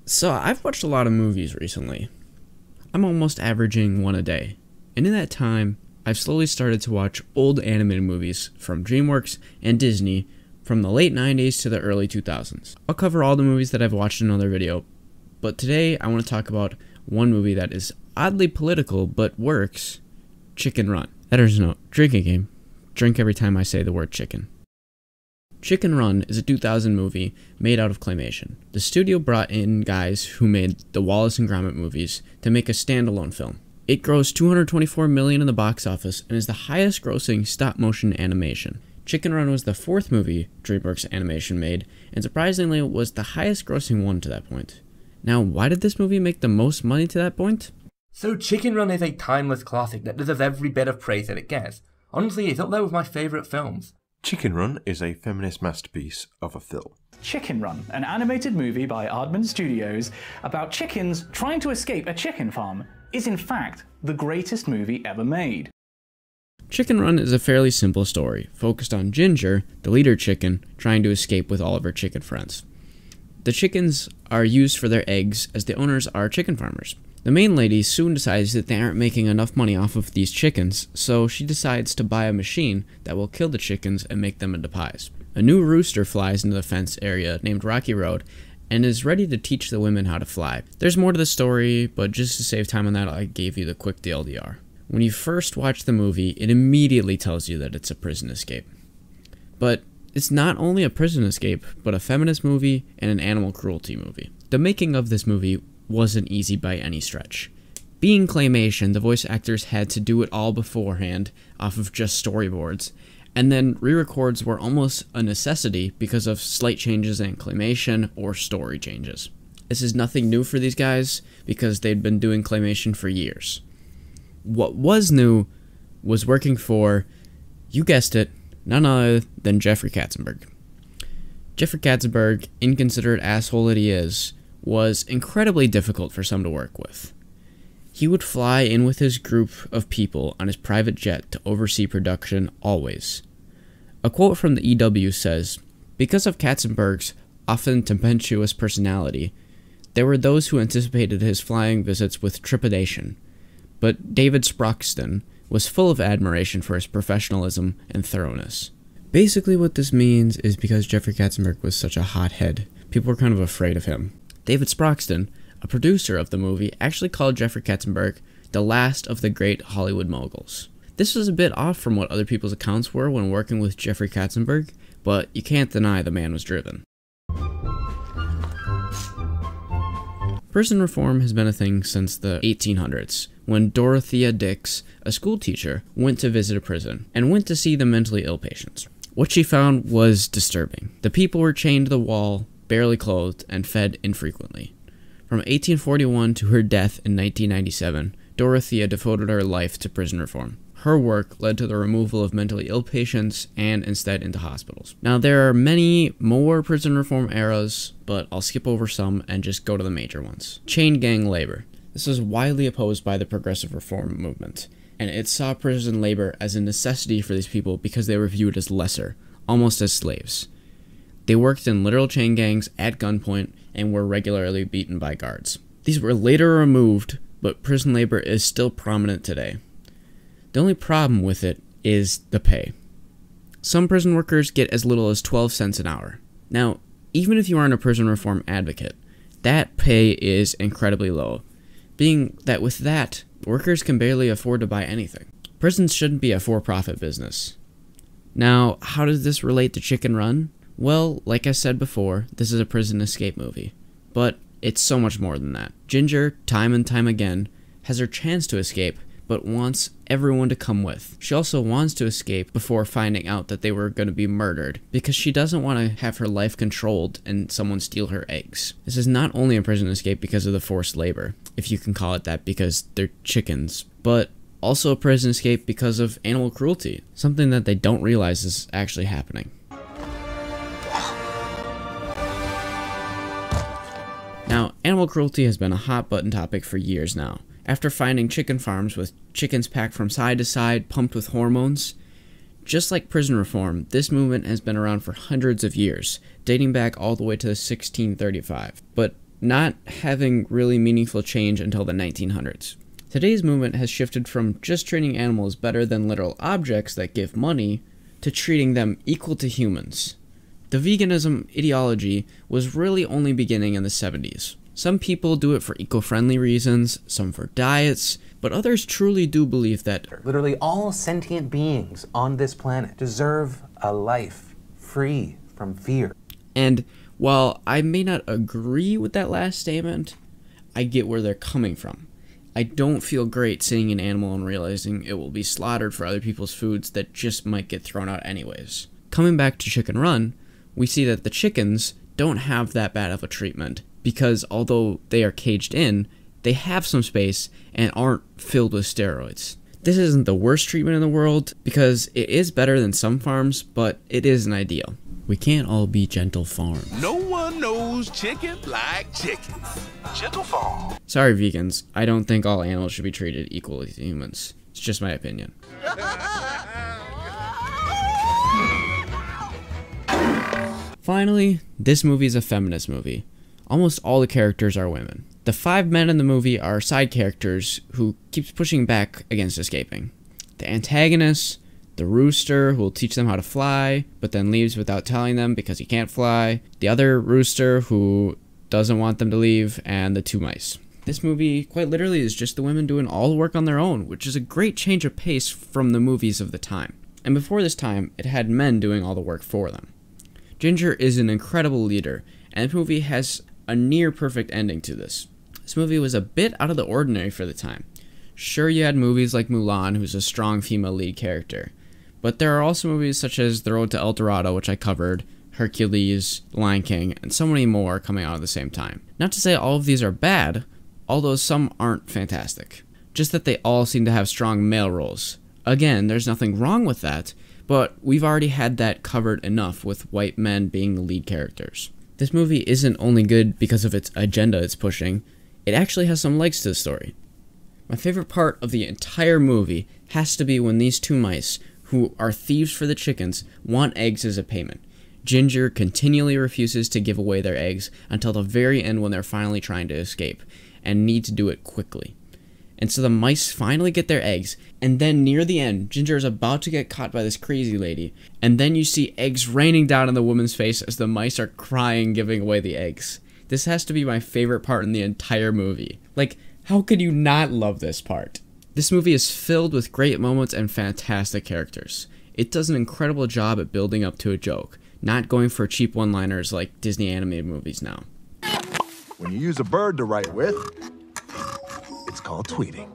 So I've watched a lot of movies recently. I'm almost averaging one a day. And in that time, I've slowly started to watch old animated movies from DreamWorks and Disney from the late 90s to the early 2000s. I'll cover all the movies that I've watched in another video, but today I want to talk about one movie that is oddly political but works, Chicken Run. That is no drinking game. Drink every time I say the word chicken. Chicken Run is a 2000 movie made out of claymation. The studio brought in guys who made the Wallace and Gromit movies to make a standalone film. It grossed $224 million in the box office and is the highest grossing stop-motion animation. Chicken Run was the fourth movie DreamWorks Animation made, and surprisingly it was the highest grossing one to that point. Now, why did this movie make the most money to that point? So Chicken Run is a timeless classic that deserves every bit of praise that it gets. Honestly, it's up there with my favourite films. Chicken Run is a feminist masterpiece of a film. Chicken Run, an animated movie by Aardman Studios about chickens trying to escape a chicken farm, is in fact the greatest movie ever made. Chicken Run is a fairly simple story, focused on Ginger, the leader chicken, trying to escape with all of her chicken friends. The chickens are used for their eggs as the owners are chicken farmers. The main lady soon decides that they aren't making enough money off of these chickens, so she decides to buy a machine that will kill the chickens and make them into pies. A new rooster flies into the fence area named Rocky Road and is ready to teach the women how to fly. There's more to the story, but just to save time on that, I gave you the quick TLDR. When you first watch the movie, it immediately tells you that it's a prison escape. But it's not only a prison escape, but a feminist movie and an animal cruelty movie. The making of this movie wasn't easy by any stretch. Being claymation, the voice actors had to do it all beforehand off of just storyboards, and then re-records were almost a necessity because of slight changes in claymation or story changes. This is nothing new for these guys because they'd been doing claymation for years. What was new was working for, you guessed it, none other than Jeffrey Katzenberg. Jeffrey Katzenberg, inconsiderate asshole that he is, was incredibly difficult for some to work with. He would fly in with his group of people on his private jet to oversee production always. A quote from the EW says, "Because of Katzenberg's often tempestuous personality, there were those who anticipated his flying visits with trepidation, but David Sproxton was full of admiration for his professionalism and thoroughness." Basically what this means is because Jeffrey Katzenberg was such a hothead, people were kind of afraid of him. David Sproxton, a producer of the movie, actually called Jeffrey Katzenberg the last of the great Hollywood moguls. This was a bit off from what other people's accounts were when working with Jeffrey Katzenberg, but you can't deny the man was driven. Prison reform has been a thing since the 1800s, when Dorothea Dix, a schoolteacher, went to visit a prison, and went to see the mentally ill patients. What she found was disturbing. The people were chained to the wall, barely clothed, and fed infrequently. From 1841 to her death in 1997, Dorothea devoted her life to prison reform. Her work led to the removal of mentally ill patients and instead into hospitals. Now there are many more prison reform eras, but I'll skip over some and just go to the major ones. Chain gang labor. This was widely opposed by the progressive reform movement, and it saw prison labor as a necessity for these people because they were viewed as lesser, almost as slaves. They worked in literal chain gangs at gunpoint and were regularly beaten by guards. These were later removed, but prison labor is still prominent today. The only problem with it is the pay. Some prison workers get as little as 12 cents an hour. Now, even if you aren't a prison reform advocate, that pay is incredibly low, being that with that, workers can barely afford to buy anything. Prisons shouldn't be a for-profit business. Now, how does this relate to Chicken Run? Well, like I said before, this is a prison escape movie, but it's so much more than that. Ginger, time and time again, has her chance to escape, but wants everyone to come with. She also wants to escape before finding out that they were going to be murdered, because she doesn't want to have her life controlled and someone steal her eggs. This is not only a prison escape because of the forced labor, if you can call it that because they're chickens, but also a prison escape because of animal cruelty, something that they don't realize is actually happening. Now, animal cruelty has been a hot button topic for years now. After finding chicken farms with chickens packed from side to side, pumped with hormones, just like prison reform, this movement has been around for hundreds of years, dating back all the way to 1635. But not having really meaningful change until the 1900s. Today's movement has shifted from just treating animals better than literal objects that give money to treating them equal to humans. The veganism ideology was really only beginning in the 70s. Some people do it for eco-friendly reasons, some for diets, but others truly do believe that literally all sentient beings on this planet deserve a life free from fear. And while I may not agree with that last statement, I get where they're coming from. I don't feel great seeing an animal and realizing it will be slaughtered for other people's foods that just might get thrown out anyways. Coming back to Chicken Run, we see that the chickens don't have that bad of a treatment because although they are caged in, they have some space and aren't filled with steroids. This isn't the worst treatment in the world because it is better than some farms, but it isn't ideal. We can't all be Gentle Farms. No one knows chicken like chickens. Gentle Farm. Sorry, vegans. I don't think all animals should be treated equally to humans. It's just my opinion. Finally, this movie is a feminist movie. Almost all the characters are women. The 5 men in the movie are side characters who keeps pushing back against escaping. The antagonist, the rooster who will teach them how to fly, but then leaves without telling them because he can't fly, the other rooster who doesn't want them to leave, and the 2 mice. This movie quite literally is just the women doing all the work on their own, which is a great change of pace from the movies of the time. And before this time, it had men doing all the work for them. Ginger is an incredible leader, and the movie has a near perfect ending to this. This movie was a bit out of the ordinary for the time. Sure, you had movies like Mulan, who's a strong female lead character, but there are also movies such as The Road to El Dorado, which I covered, Hercules, Lion King, and so many more coming out at the same time. Not to say all of these are bad, although some aren't fantastic. Just that they all seem to have strong male roles. Again, there's nothing wrong with that, but we've already had that covered enough with white men being the lead characters. This movie isn't only good because of its agenda it's pushing, it actually has some legs to the story. My favorite part of the entire movie has to be when these 2 mice, who are thieves for the chickens, want eggs as a payment. Ginger continually refuses to give away their eggs until the very end when they're finally trying to escape, and need to do it quickly. And so the mice finally get their eggs, and then near the end, Ginger is about to get caught by this crazy lady, and then you see eggs raining down on the woman's face as the mice are crying giving away the eggs. This has to be my favorite part in the entire movie. Like, how could you not love this part? This movie is filled with great moments and fantastic characters. It does an incredible job at building up to a joke, not going for cheap one-liners like Disney animated movies now. When you use a bird to write with, it's called tweeting.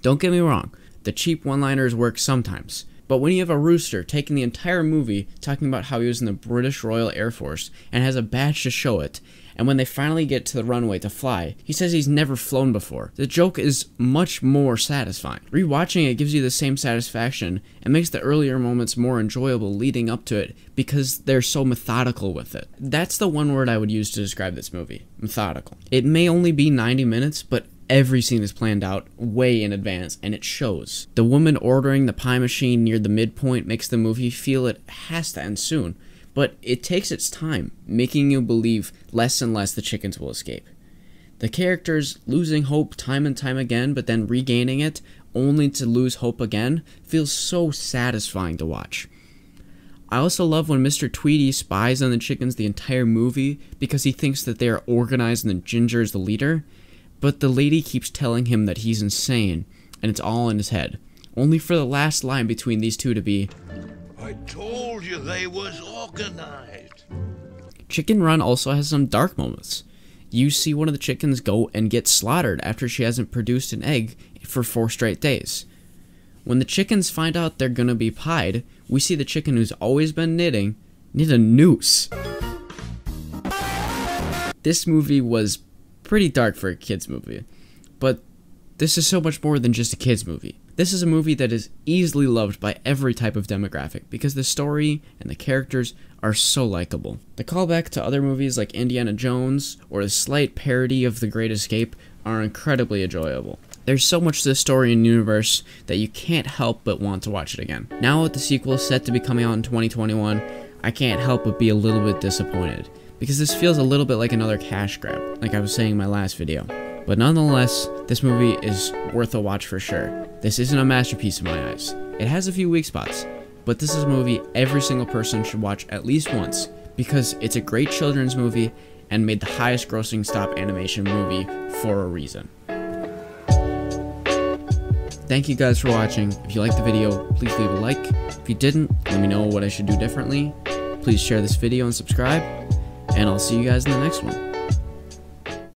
Don't get me wrong, the cheap one-liners work sometimes, but when you have a rooster taking the entire movie talking about how he was in the British Royal Air Force and has a badge to show it, and when they finally get to the runway to fly, he says he's never flown before, the joke is much more satisfying. Rewatching it gives you the same satisfaction and makes the earlier moments more enjoyable leading up to it because they're so methodical with it. That's the one word I would use to describe this movie, methodical. It may only be 90 minutes, but every scene is planned out way in advance, and it shows. The woman ordering the pie machine near the midpoint makes the movie feel it has to end soon, but it takes its time, making you believe less and less the chickens will escape. The characters losing hope time and time again, but then regaining it, only to lose hope again, feels so satisfying to watch. I also love when Mr. Tweety spies on the chickens the entire movie because he thinks that they are organized and that Ginger is the leader, but the lady keeps telling him that he's insane, and it's all in his head, only for the last line between these two to be, I told you they was organized. Chicken Run also has some dark moments. You see one of the chickens go and get slaughtered after she hasn't produced an egg for 4 straight days. When the chickens find out they're gonna be pied, we see the chicken who's always been knitting knit a noose. This movie was pretty dark for a kids movie, but this is so much more than just a kids movie. This is a movie that is easily loved by every type of demographic because the story and the characters are so likable. The callback to other movies like Indiana Jones or the slight parody of The Great Escape are incredibly enjoyable. There's so much to the story and universe that you can't help but want to watch it again. Now with the sequel set to be coming out in 2021, I can't help but be a little bit disappointed. because this feels a little bit like another cash grab, like I was saying in my last video. But nonetheless, this movie is worth a watch for sure. This isn't a masterpiece in my eyes. It has a few weak spots, but this is a movie every single person should watch at least once, because it's a great children's movie and made the highest grossing stop animation movie for a reason. Thank you guys for watching. If you liked the video, please leave a like. If you didn't, let me know what I should do differently. Please share this video and subscribe, and I'll see you guys in the next one.